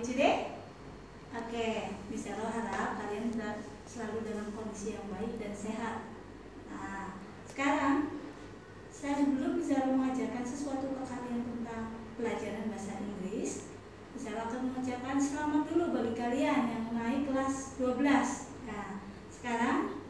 you today? Oke, bisa harap kalian selalu dalam kondisi yang baik dan sehat. Nah, sekarang saya belum bisa mengajarkan sesuatu ke kalian tentang pelajaran bahasa Inggris. Saya akan mengucapkan selamat dulu bagi kalian yang naik kelas 12. Nah, sekarang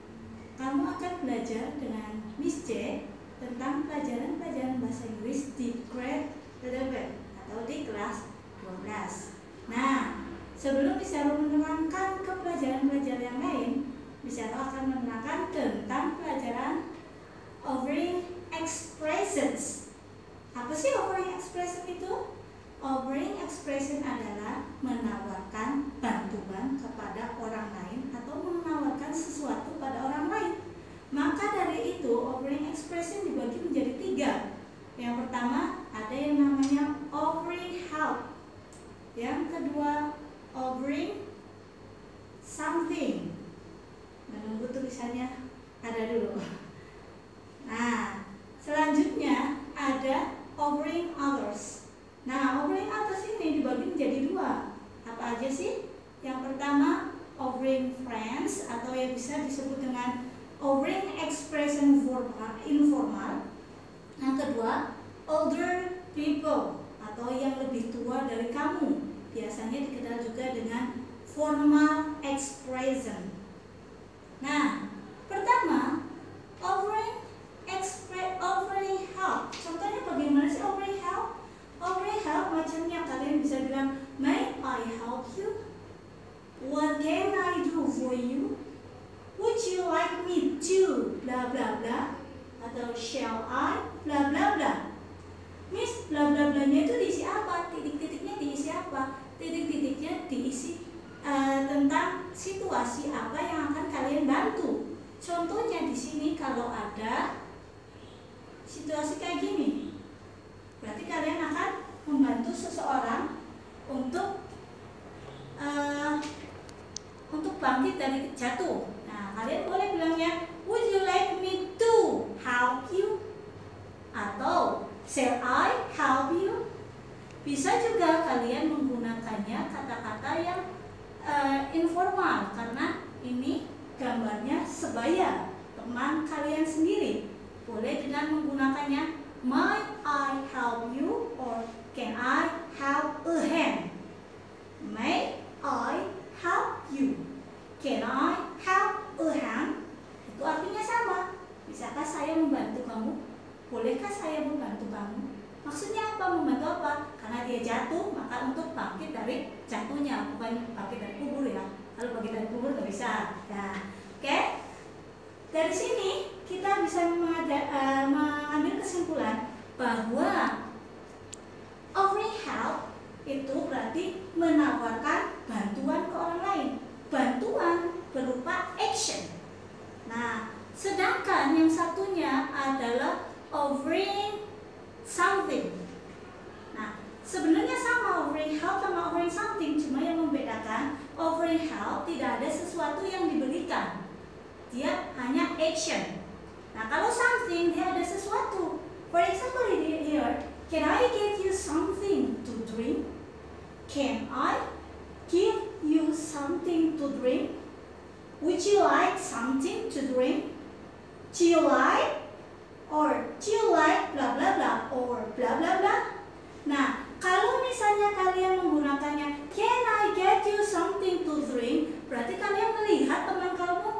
kamu akan belajar dengan Miss J tentang pelajaran bahasa Inggris di grade 11 atau di kelas 12. Nah, sebelum Bisyara menerangkan ke pelajaran-pelajaran yang lain, Bisyara akan menerangkan tentang pelajaran offering expressions. Apa sih offering expression itu? Offering expression adalah menawarkan bantuan kepada orang lain atau menawarkan sesuatu pada orang lain. Maka dari itu, offering expression dibagi menjadi 3. Yang pertama, ada yang namanya offering help. Yang kedua, offering something. Menunggu tulisannya ada dulu. Nah, selanjutnya ada offering others. Nah, offering others ini dibagi menjadi 2. Apa aja sih? Yang pertama, offering friends atau yang bisa disebut dengan offering expression informal. Yang kedua, older people atau yang lebih tua dari kamu. Biasanya dikenal juga dengan formal expression. Nah, pertama, offering help. Contohnya bagaimana sih offering help? Offering help macamnya kalian bisa bilang, may I help you? What can I do for you? Would you like me to? Bla bla bla. Atau shall I? Bla bla bla. Miss, bla bla blanya itu diisi apa? Titik-titiknya diisi apa? Titik-titiknya diisi tentang situasi apa yang akan kalian bantu. Contohnya di sini kalau ada situasi kayak gini, berarti kalian akan membantu seseorang untuk bangkit dari jatuh. Nah, kalian boleh bilangnya, would you like me to help you? Atau shall I help you? Bisa juga kalian menggunakannya kata-kata yang informal, karena ini gambarnya sebaya, teman kalian sendiri. Boleh dengan menggunakannya may I help you or can I help a hand. May I help you? Can I help a hand? Itu artinya sama. Bisakah saya membantu kamu? Bolehkah saya membantu kamu? Maksudnya apa? Membantu apa? Karena dia jatuh, maka untuk bangkit dari jatuhnya, bukan bangkit dari kubur ya. Kalau bangkit dari kubur nggak bisa. Nah, oke. Dari sini kita bisa mengambil kesimpulan bahwa offering help itu berarti menawarkan bantuan ke orang lain. Bantuan berupa action. Nah, sedangkan yang satunya adalah offering something. Nah, sebenarnya sama offering help sama offering something, cuma yang membedakan offering help tidak ada sesuatu yang diberikan. Dia hanya action. Nah, kalau something dia ada sesuatu. For example here, can I get you something to drink? Can I give you something to drink? Would you like something to drink? Do you like? Or do you like bla bla bla or bla bla bla? Nah, kalau misalnya kalian menggunakannya can I get you something to drink, berarti kalian melihat teman kamu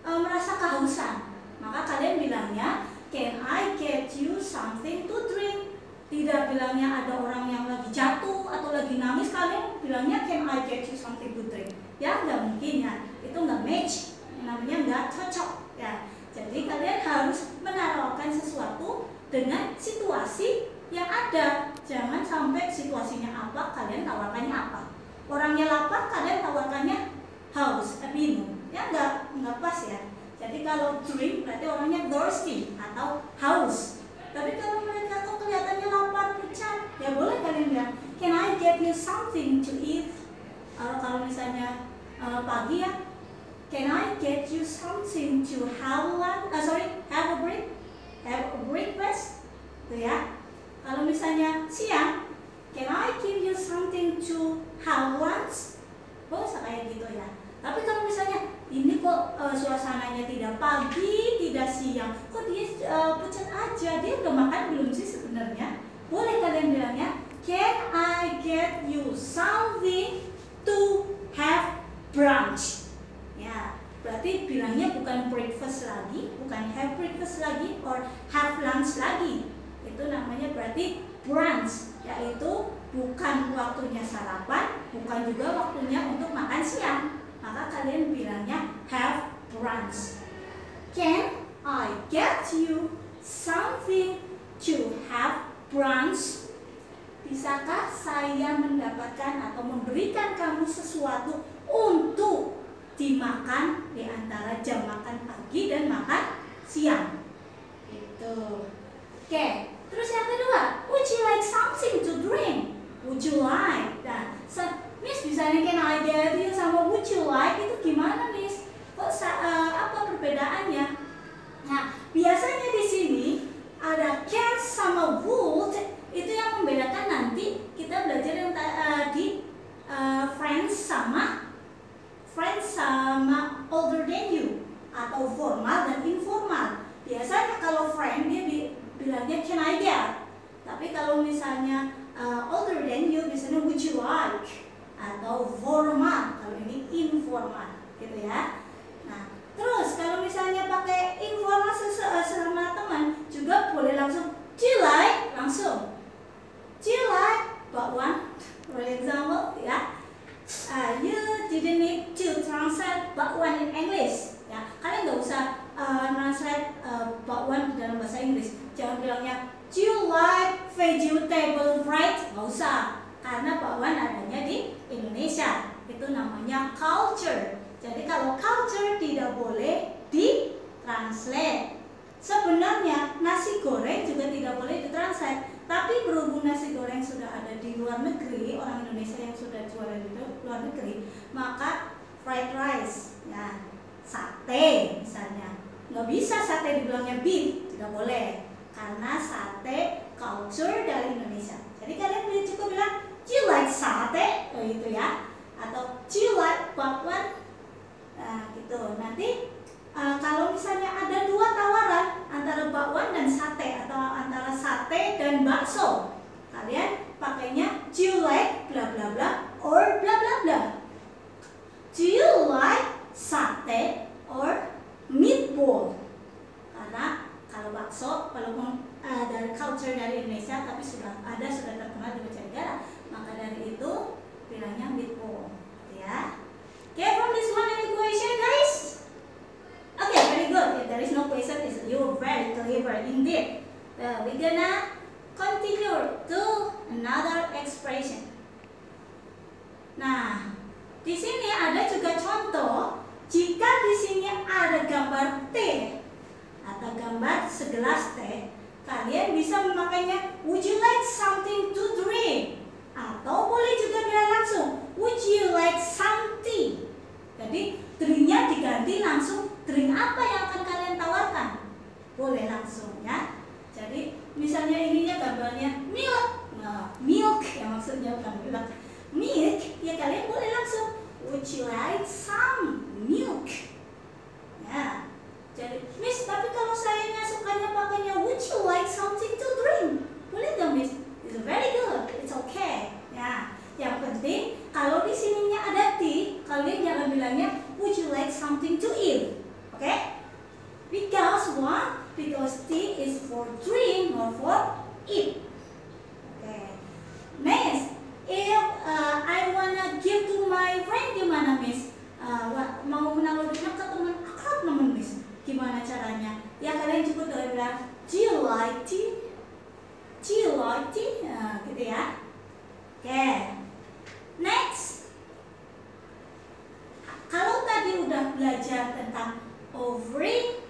merasa kehausan. Maka kalian bilangnya can I get you something to drink. Tidak bilangnya ada orang yang lagi jatuh atau lagi nangis, kalian bilangnya can I get you something to drink. Ya nggak mungkin ya, itu nggak match, namanya nggak cocok ya. Jadi kalian harus menawarkan sesuatu dengan situasi yang ada. Jangan sampai situasinya apa, kalian tawarkannya apa. Orangnya lapar, kalian tawarkannya haus, minum. Ya nggak pas ya. Jadi kalau drink berarti orangnya thirsty atau haus. Tapi kalau mereka kok kelihatannya lapar, pucat, ya boleh kalian bilang, can I get you something to eat? Kalau misalnya pagi ya, can I get you something to have a breakfast? Tuh ya. Kalau misalnya siang, can I give you something to have lunch? Oh, kayak gitu ya. Tapi kalau misalnya ini kok suasananya tidak pagi, tidak siang, kok dia pucat aja, dia udah makan belum sih sebenarnya? Boleh kalian bilangnya, can I get you something to have brunch? Ya, berarti bilangnya bukan breakfast lagi, bukan have breakfast lagi, or have lunch lagi. Itu namanya berarti brunch, yaitu bukan waktunya sarapan, bukan juga waktunya untuk makan siang. Maka kalian bilangnya have brunch. Can I get you something to have brunch? Bisakah saya mendapatkan atau memberikan kamu sesuatu untuk dimakan di antara jam makan pagi dan makan siang? Itu. Oke, terus yang kedua, would you like something to drink? Would you like? Nah, Miss misalnya can I get you sama would you like itu gimana, Miss? Kok apa perbedaannya? Nah, biasanya di sini ada can sama would, itu yang membedakan nanti kita belajar yang di friends sama older than you, atau formal dan informal. Biasanya kalau friend dia bilangnya can I get, tapi kalau misalnya older than you biasanya would you like, atau formal, kalau ini informal gitu ya. Nah, terus kalau misalnya pakai informal sama teman juga boleh langsung do you like, langsung do you like bakwan, for example ya. You didn't need to translate bakwan in English ya. Kalian nggak usah translate bakwan dalam bahasa Inggris. Jangan bilangnya do you like vegetable fried, nggak usah, karena bakwan adanya di Indonesia. Itu namanya culture. Jadi kalau culture tidak boleh ditranslate. Sebenarnya nasi goreng juga tidak boleh ditranslate. Tapi berhubung nasi goreng sudah ada di luar negeri, orang Indonesia yang sudah jualan di luar negeri, maka fried rice, ya, sate misalnya, nggak bisa sate dibilangnya beef, tidak boleh, karena sate culture dari Indonesia. Jadi kalian cukup bilang do you like sate, gitu ya, atau do you like bakwan, nah gitu. Nanti kalau misalnya ada dua tawaran antara bakwan dan sate, atau antara sate dan bakso, kalian pakainya do you like bla bla bla or bla bla bla. Do you like sate or meatball? Karena kalau bakso, walaupun dari culture dari Indonesia, tapi sudah terkenal di mancanegara, maka dari itu bilangnya meatball, ya. Okay, from this one any question, guys? Okay, very good. If there is no question, you're very clever indeed. We're gonna continue to another expression. Nah, di sini ada juga contoh. Jika di sini ada gambar teh atau gambar segelas teh, kalian bisa memakainya would you like something to drink, atau boleh juga bilang langsung would you like some tea. Jadi drinknya diganti langsung drink apa yang akan kalian tawarkan, boleh langsung ya. Jadi misalnya ininya gambarnya milk, nah, milk yang maksudnya bukan bilang milk, ya kalian boleh langsung would you like some milk, ya. Jadi Miss, tapi kalau saya sukanya pakainya would you like something to drink, boleh dong Miss? It's very good, it's okay ya. Yang penting kalau di sininya ada tea, kalian jangan bilangnya would you like something to eat, okay? Because what? Because tea is for drink or for eat. Okay. Miss, if I wanna give to my friend, gimana Miss? Mau menawarkan ke teman akrab teman Miss, gimana caranya? Ya kalian cukup dengan bilang do you like tea? Do you like tea? Nah, gitu ya. Okay. Next, kalau tadi udah belajar tentang offering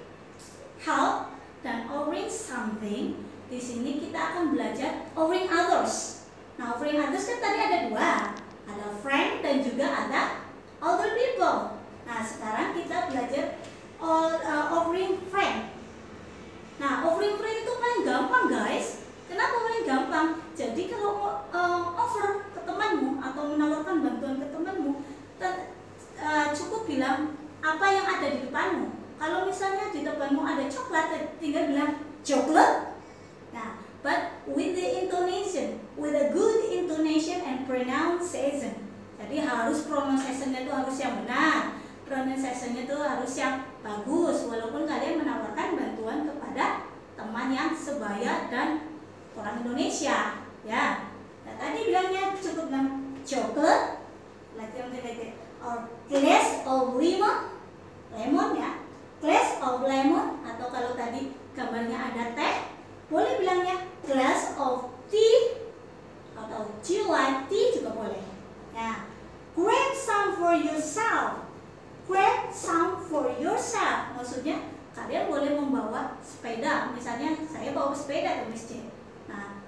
help dan offering something, di sini kita akan belajar offering others. Nah, offering others kan tadi ada dua, ada friend dan juga ada other people. Nah, sekarang kita belajar offering friend. Nah, offering friend itu paling gampang guys. Kenapa paling gampang? Jadi kalau offer ke teman with the intonation, with a good intonation and pronunciation. Jadi harus pronunciation-nya itu harus yang benar, pronunciation-nya itu harus yang bagus, walaupun kalian menawarkan bantuan kepada teman yang sebaya dan orang Indonesia, ya. Nah, tadi bilangnya cukup dengan chocolate, like or glass of lemon ya, glass of lemon, atau kalau tadi gambarnya ada teh, boleh bilangnya glass of tea, atau do you like tea juga boleh. Ya, grab some for yourself. Grab some for yourself. Maksudnya kalian boleh membawa sepeda. Misalnya saya bawa sepeda ke masjid. Nah,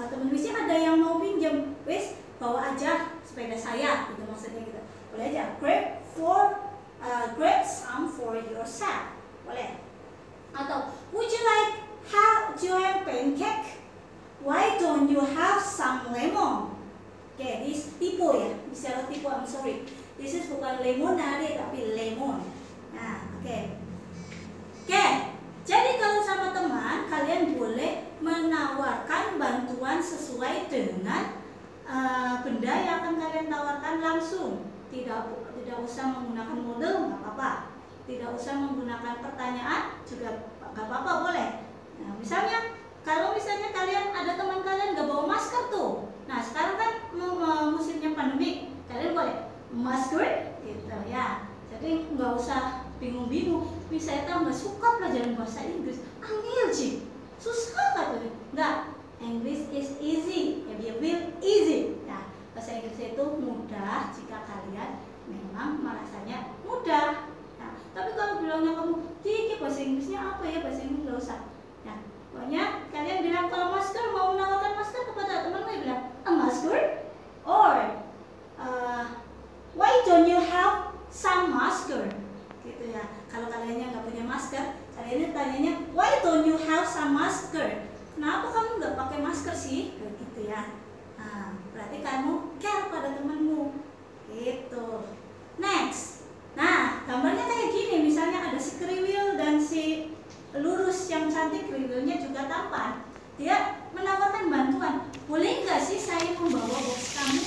teman masjid ada yang mau pinjam, wes bawa aja sepeda saya, gitu maksudnya gitu. Boleh aja. Grab some for yourself. Boleh. Atau would you like jam pancake? Why don't you have some lemon? Okay, this tipe ya, bisa tipe, I'm sorry. This is bukan lemonade tapi lemon. Nah, oke. Oke, jadi kalau sama teman kalian boleh menawarkan bantuan sesuai dengan benda yang akan kalian tawarkan langsung. Tidak usah menggunakan model, nggak apa-apa. Tidak usah menggunakan pertanyaan juga nggak apa-apa, boleh. Nah, misalnya kalau misalnya kalian ada teman kalian nggak bawa masker tuh. Nah, sekarang kan musimnya pandemi, kalian boleh masker gitu ya. Jadi nggak usah bingung-bingung. Saya tambah suka pelajaran bahasa Inggris. Angel sih, susah katanya. Nggak, English is easy. Ya, dia will easy. Ya, bahasa Inggris itu mudah jika kalian memang merasanya mudah. Nah, tapi kalau bilangnya kamu, Kiki bahasa Inggrisnya apa ya? Bahasa Inggris nggak usah. Ya, pokoknya kalian bilang kalau masker, mau menawarkan masker kepada teman, kalian bilang a masker, or why don't you have some masker? Gitu ya. Kalau kalian nggak punya masker, kalian tanyanya why don't you have some masker? Kenapa kamu nggak pakai masker sih? Gitu ya. Nah, berarti kamu care pada temanmu. Gitu. Next. Nah, gambarnya kayak gini. Misalnya ada si kriwil dan si lurus yang cantik, kriwilnya juga tampan. Dia menawarkan bantuan. Boleh nggak sih saya membawa box kamu?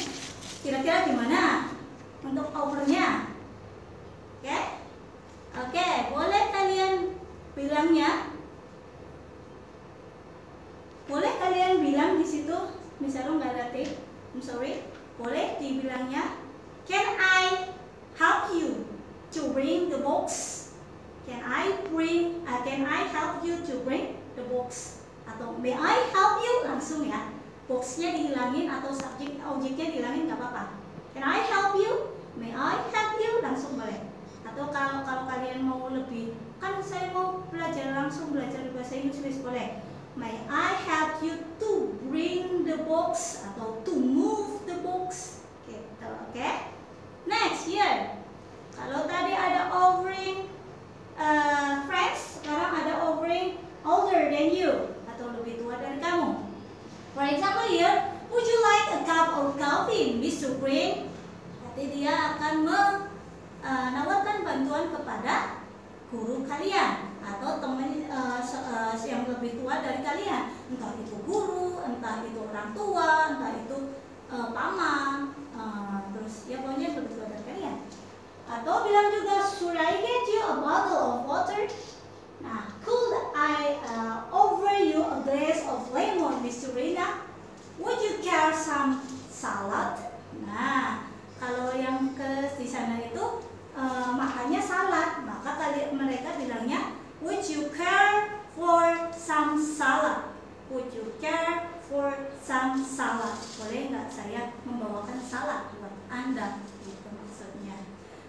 Kira-kira gimana untuk overnya? Oke? Oke, boleh kalian bilangnya. Boleh kalian bilang di situ, misalnya nggak ada tape, I'm sorry. Boleh dibilangnya, can I help you to bring the box? Can I help you to bring the box? Atau may I help you? Langsung ya. Boxnya dihilangin atau objeknya dihilangin nggak apa-apa. Can I help you? May I help you? Langsung boleh. Atau kalau kalian mau lebih, kan saya mau langsung belajar bahasa Inggris, boleh. May I help you to bring the box atau to move the box? Gitu, oke? Next, here. Kalau tadi ada offering friends, sekarang ada offering older than you atau lebih tua dari kamu. For example here, would you like a cup of coffee, Mr. Green? Nanti dia akan menawarkan bantuan kepada guru kalian atau teman yang lebih tua dari kalian, entah itu guru, entah itu orang tua, entah itu paman, terus ya pokoknya lebih tua dari kalian. Atau bilang juga, should I get you a bottle of water? Nah, could I offer you a glass of lemon, Miss Rina? Would you care some salad? Nah, kalau yang di sana itu makannya salad, maka mereka bilangnya, would you care for some salad? Would you care for some salad? Boleh nggak saya membawakan salad buat Anda? Gitu maksudnya.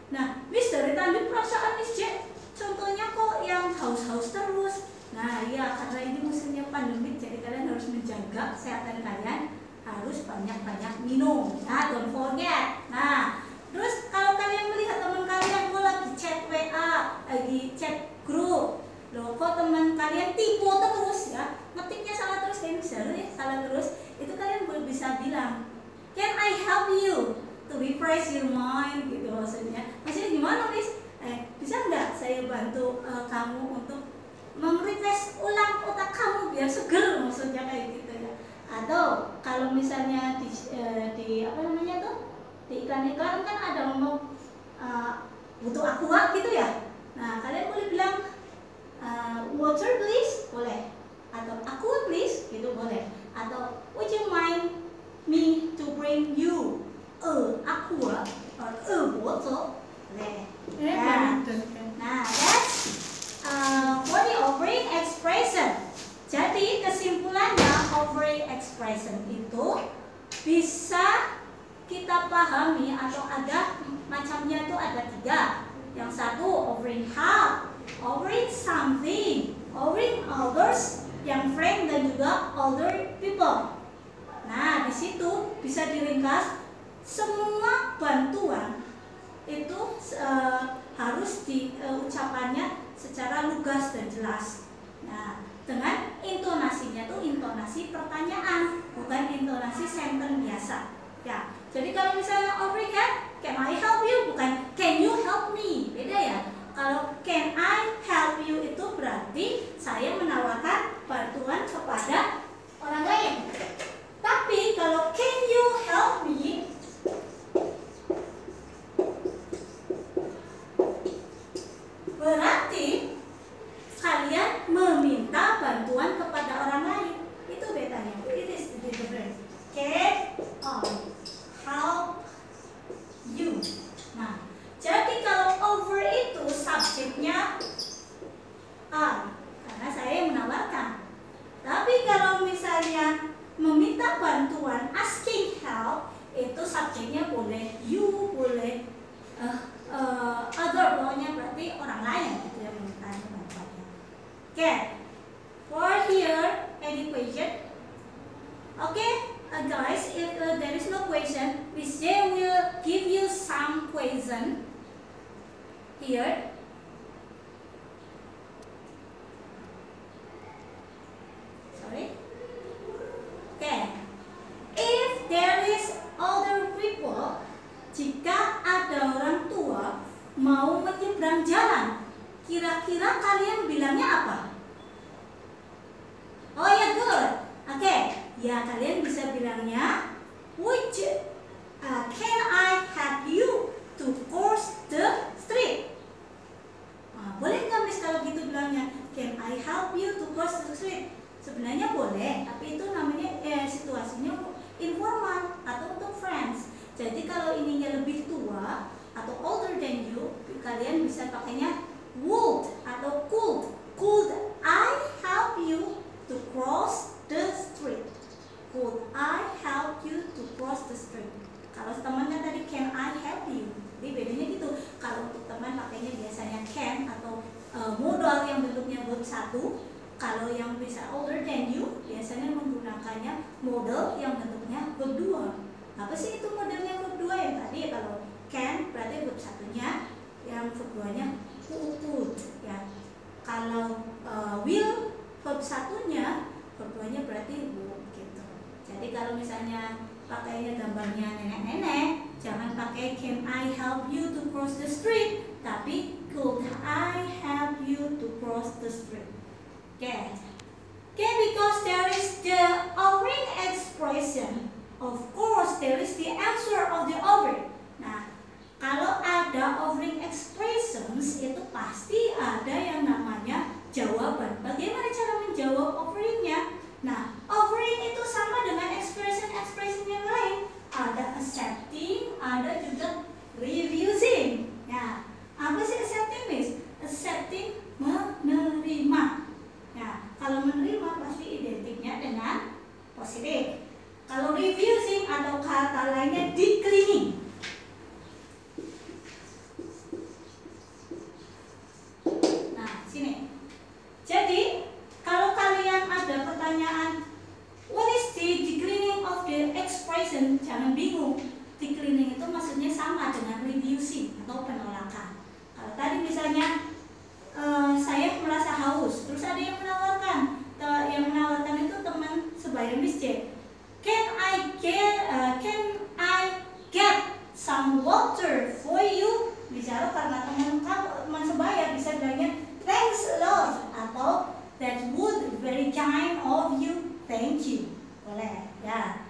Nah, Miss dari tadi perasaan Miss J, contohnya kok yang haus-haus terus. Nah, iya, karena ini musimnya pandemi, jadi kalian harus menjaga kesehatan kalian, harus banyak-banyak minum. Nah, don't forget. Nah, terus kalau kalian melihat teman kalian kok lagi chat WA, lagi chat grup, loh kok teman kalian tipu terus ya, ngetiknya salah terus, kayak misalnya ya salah terus, itu kalian boleh bisa bilang, can I help you to refresh your mind, gitu maksudnya. Maksudnya gimana, Miss? Bisa nggak saya bantu kamu untuk merefresh ulang otak kamu biar seger, maksudnya kayak gitu ya. kalau misalnya di apa namanya tuh, di iklan-iklan kan ada ngomong butuh aqua gitu ya. Nah, kalian boleh bilang water please, boleh, atau aqua please gitu boleh, atau would you mind me to bring you aqua or bottle, boleh. Ya. Nah, that's for the offering expression. Jadi kesimpulannya, offering expression itu bisa kita pahami atau ada macamnya itu ada 3. Yang satu offering help, offering something, offering others, yang friend dan juga other people. Nah, di situ bisa diringkas semua bantuan itu harus diucapannya secara lugas dan jelas. Nah, dengan intonasinya tuh intonasi pertanyaan, bukan intonasi sentence biasa. Ya, jadi kalau misalnya offering help, can I help you? Bukan can you help me, beda ya. Kalau can I help you itu berarti saya menawarkan bantuan kepada orang lain. Tapi kalau can you help me, berarti kalian meminta bantuan kepada orang lain. Itu bedanya. It is the difference. Can I help you? Nah, jadi kalau over itu subjeknya I, karena saya yang menawarkan. Tapi kalau misalnya meminta bantuan, asking help, itu subjeknya boleh you, boleh other, pokoknya berarti orang lain gitu yang meminta bantuannya. Okay, for here any question? Okay, guys, if there is no question, Miss J will give you some question here. Sorry. Okay, if there is other people, jika ada orang tua mau menyeberang jalan, kira-kira kalian bilangnya apa? Oh ya, good. Oke, ya kalian bisa bilangnya can I help you to cross the street? Boleh nggak Miss kalau gitu bilangnya can I help you to cross the street? Sebenarnya boleh, tapi itu namanya situasinya informal atau untuk friends. Jadi kalau ininya lebih tua atau older than you, kalian bisa pakainya would atau could. Could I help you to cross the street? Could I help you to cross the street? Kalau temannya tadi can I help you? Jadi bedanya gitu. Kalau untuk teman pakainya biasanya can atau modal yang bentuknya verb 1. Kalau yang bisa older than you biasanya menggunakannya modal yang bentuknya verb 2. Apa sih itu modelnya verb 2 yang tadi? Kalau can berarti verb 1-nya, yang verb 2-nya could ya. Kalau will verb 1-nya, verb 2-nya berarti would gitu. Jadi kalau misalnya pakainya gambarnya nenek-nenek, jangan pakai can I help you to cross the street, tapi could I help you to cross the street. Okay. Okay, because there is the offering expression, of course there is the answer of the offering. Nah, kalau ada offering expressions itu pasti ada yang namanya jawaban. Bagaimana cara menjawab offeringnya? Nah, offering itu sama dengan expression yang lain. Ada accepting, ada juga refusing. Nah, apa sih accepting, Miss? Accepting menerima. Nah, kalau menerima pasti identiknya dengan positif. Kalau refusing atau kata lainnya declining. Nah, sini. Jadi, kalau kalian ada pertanyaan, what is the declining of the expression? Jangan bingung. Declining itu maksudnya sama dengan refusing atau penolakan. Kalau tadi misalnya saya merasa haus, terus ada yang menawarkan. Yang menawarkan itu teman sebaya Miss J. Can I get some water for you? Bicara karena teman sebaya bisa bilangnya thanks a lot atau that would very kind of you, thank you. Boleh ya.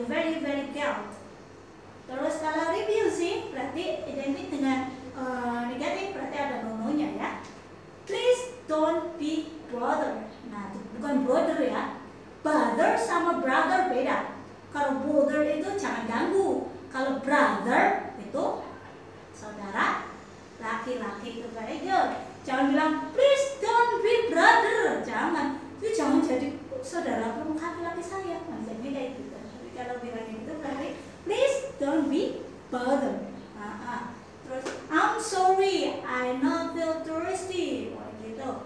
I very good. Terus kalau refusing berarti identik dengan negatif, berarti ada nononya ya. Please don't be bother. Nah, bukan brother ya. Bother sama brother beda. Kalau brother itu jangan ganggu. Kalau brother itu saudara laki-laki itu very good. Jangan bilang please don't be brother. Jangan. Itu jangan jadi saudara laki-laki saya. Nah, jadi kayak gitu. Tapi kalau bilang itu berarti please don't be bother. Terus I'm sorry I not feel thirsty. Oh, gitu.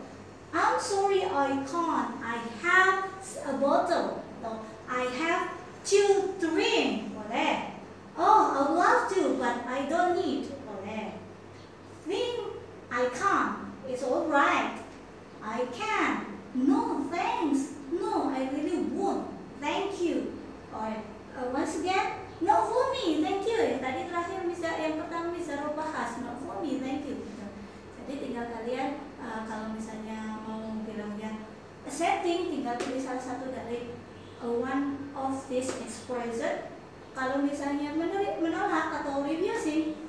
I'm sorry I can't. I have a bottle. Atau I have to drink. Boleh. Oh, I would love to, but I don't need. Boleh. Think I can't. It's alright. I can. No, thanks. No, I really won't. Thank you. Or once again, not for me, thank you. Tadi terakhir yang pertama bisa bahas, not for me, thank you. Jadi tinggal kalian kalau misalnya mau bilangnya accepting, tinggal pilih salah satu dari one of this expression. Kalau misalnya menolak atau refusing,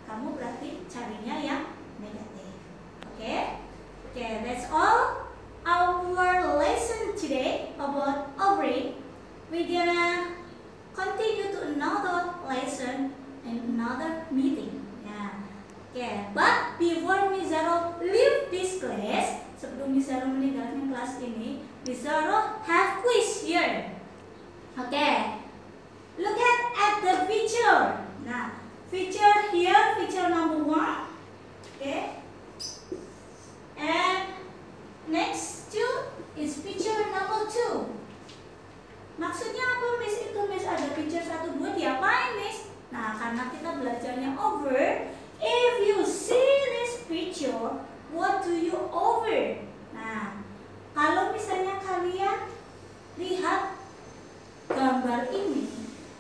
kamu berarti carinya yang negatif. Oke? Oke, that's all our lesson today about offering. We're gonna continue to another lesson and another meeting. Yeah. Okay. But before Miss Zaro leave this class, sebelum Miss Zaro meninggalkan kelas ini, Miss Zaro have quiz here. Okay. Look at the picture. Nah, picture here, picture number 1. Okay. And next to is picture number 2. Maksudnya apa Miss itu Miss? Ada picture 1, 2 diapain Miss? Nah, karena kita belajarnya over. If you see this picture, what do you over? Nah, kalau misalnya kalian lihat gambar ini,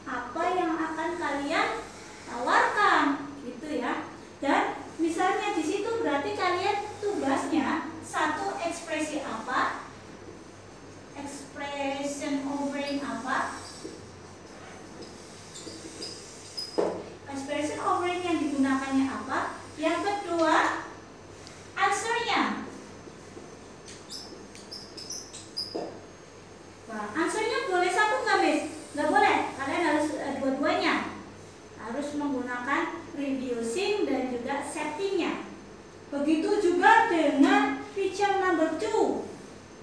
apa yang akan kalian tawarkan gitu ya. Dan misalnya di situ berarti kalian tugasnya satu ekspresi apa? Expression offering apa? Expression offering yang digunakannya apa? Yang kedua, answernya. Wah, answernya boleh satu nggak Miss? Nggak boleh, kalian harus dua-duanya. Harus menggunakan reducing dan juga settingnya. Begitu juga dengan picture number 2.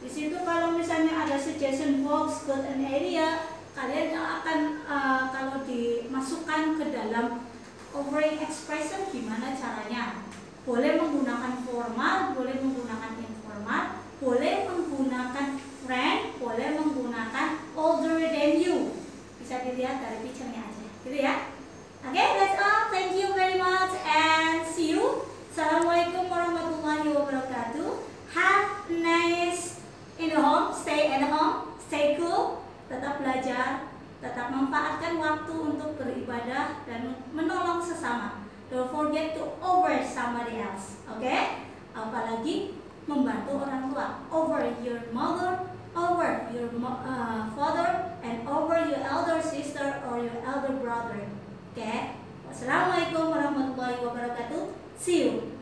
Di situ kalau misalnya ada suggestion box, good and area, kalian akan kalau dimasukkan ke dalam offering expression gimana caranya? Boleh menggunakan formal, boleh menggunakan informal, boleh menggunakan friend, boleh menggunakan older than you. Bisa dilihat dari picture-nya aja, gitu ya. Okay, that's all. Thank you very much and see you. Assalamualaikum warahmatullahi wabarakatuh. Have nice in the home, stay at home, stay cool, tetap belajar, tetap manfaatkan waktu untuk beribadah dan menolong sesama. Don't forget to over somebody else, okay? Apalagi membantu orang tua, over your mother, over your father, and over your elder sister or your elder brother, okay? Wassalamualaikum warahmatullahi wabarakatuh. See you.